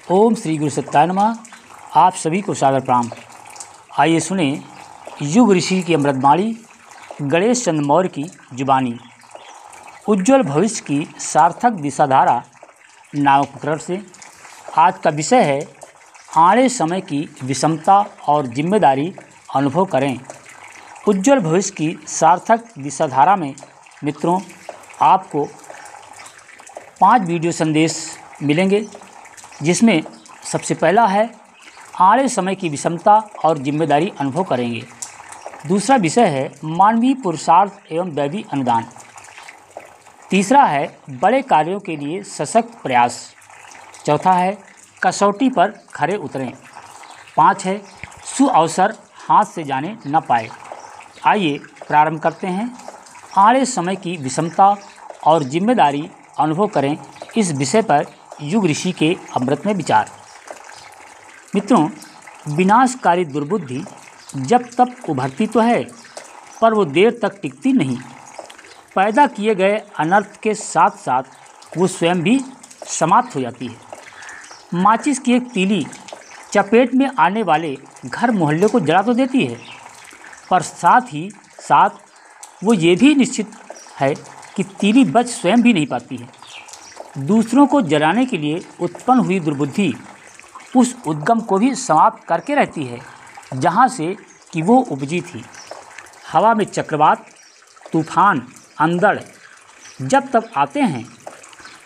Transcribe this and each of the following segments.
ओम श्री गुरु सत्याय नमः। आप सभी को सादर प्रणाम। आइए सुने युग ऋषि की अमृतवाणी, गणेश चंद्र मौर्य की जुबानी। उज्ज्वल भविष्य की सार्थक दिशाधारा नामक प्रकरण से आज का विषय है आने समय की विषमता और जिम्मेदारी अनुभव करें। उज्ज्वल भविष्य की सार्थक दिशाधारा में मित्रों आपको 5 वीडियो संदेश मिलेंगे, जिसमें सबसे पहला है आने समय की विषमता और जिम्मेदारी अनुभव करेंगे। दूसरा विषय है मानवीय पुरुषार्थ एवं दैवी अनुदान। तीसरा है बड़े कार्यों के लिए सशक्त प्रयास। चौथा है कसौटी पर खरे उतरें। 5 है सुअवसर हाथ से जाने न पाए। आइए प्रारंभ करते हैं। आने समय की विषमता और जिम्मेदारी अनुभव करें, इस विषय पर युग ऋषि के अमृत में विचार। मित्रों, विनाशकारी दुर्बुद्धि जब तक उभरती तो है, पर वो देर तक टिकती नहीं। पैदा किए गए अनर्थ के साथ साथ वो स्वयं भी समाप्त हो जाती है। माचिस की एक तीली चपेट में आने वाले घर मोहल्ले को जला तो देती है, पर साथ ही साथ वो ये भी निश्चित है कि तीली बच स्वयं भी नहीं पाती है। दूसरों को जलाने के लिए उत्पन्न हुई दुर्बुद्धि उस उद्गम को भी समाप्त करके रहती है जहाँ से कि वो उपजी थी। हवा में चक्रवात, तूफान, अंधड़ जब तक आते हैं,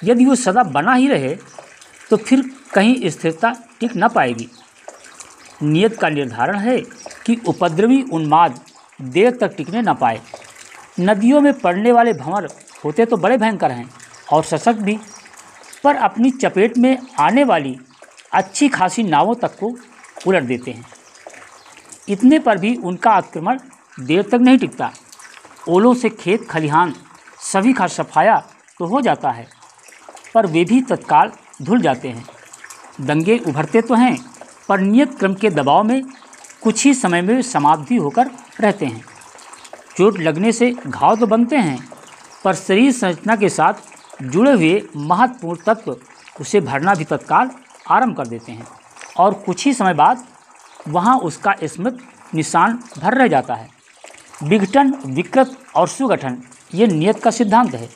यदि वो सदा बना ही रहे तो फिर कहीं स्थिरता टिक न पाएगी। नियत का निर्धारण है कि उपद्रवी उन्माद देर तक टिकने न पाए। नदियों में पड़ने वाले भंवर होते तो बड़े भयंकर हैं और सशक्त भी, पर अपनी चपेट में आने वाली अच्छी खासी नावों तक को उलट देते हैं। इतने पर भी उनका आक्रमण देर तक नहीं टिकता। ओलों से खेत खलिहान सभी का सफाया तो हो जाता है, पर वे भी तत्काल धुल जाते हैं। दंगे उभरते तो हैं, पर नियत क्रम के दबाव में कुछ ही समय में समाप्ति होकर रहते हैं। चोट लगने से घाव तो बनते हैं, पर शरीर संरचना के साथ जुड़े हुए महत्वपूर्ण तत्व उसे भरना भी तत्काल आरंभ कर देते हैं और कुछ ही समय बाद वहाँ उसका स्मृत निशान भर रह जाता है। विघटन, विकृत और सुगठन ये नियत का सिद्धांत है।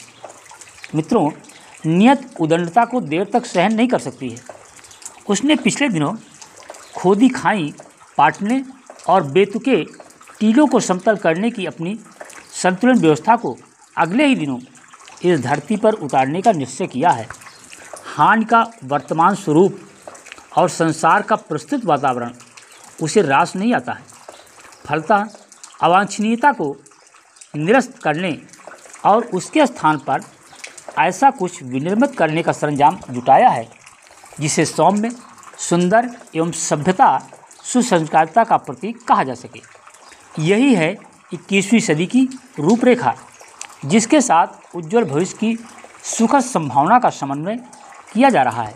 मित्रों, नियत उदंडता को देर तक सहन नहीं कर सकती है। उसने पिछले दिनों खोदी खाई पाटने और बेतुके टीलों को समतल करने की अपनी संतुलन व्यवस्था को अगले ही दिनों इस धरती पर उतारने का निश्चय किया है। हानि का वर्तमान स्वरूप और संसार का प्रस्तुत वातावरण उसे रास नहीं आता है। फलतः अवांछनीयता को निरस्त करने और उसके स्थान पर ऐसा कुछ विनिर्मित करने का सरंजाम जुटाया है जिसे सौम्य, सुंदर एवं सभ्यता, सुसंस्कारिता का प्रतीक कहा जा सके। यही है 21वीं सदी की रूपरेखा, जिसके साथ उज्ज्वल भविष्य की सुखद संभावना का समन्वय किया जा रहा है।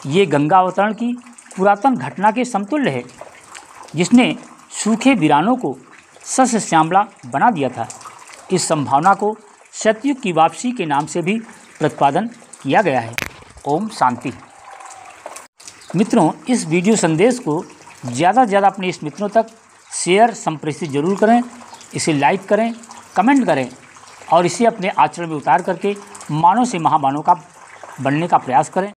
ये गंगा अवतरण की पुरातन घटना के समतुल्य है, जिसने सूखे वीरानों को सस्य श्यामला बना दिया था। इस संभावना को सतयुग की वापसी के नाम से भी प्रतिपादन किया गया है। ओम शांति। मित्रों, इस वीडियो संदेश को ज़्यादा से ज़्यादा अपने इस मित्रों तक शेयर संप्रेषित जरूर करें। इसे लाइक करें, कमेंट करें और इसे अपने आचरण में उतार करके मानव से महामानव का बनने का प्रयास करें।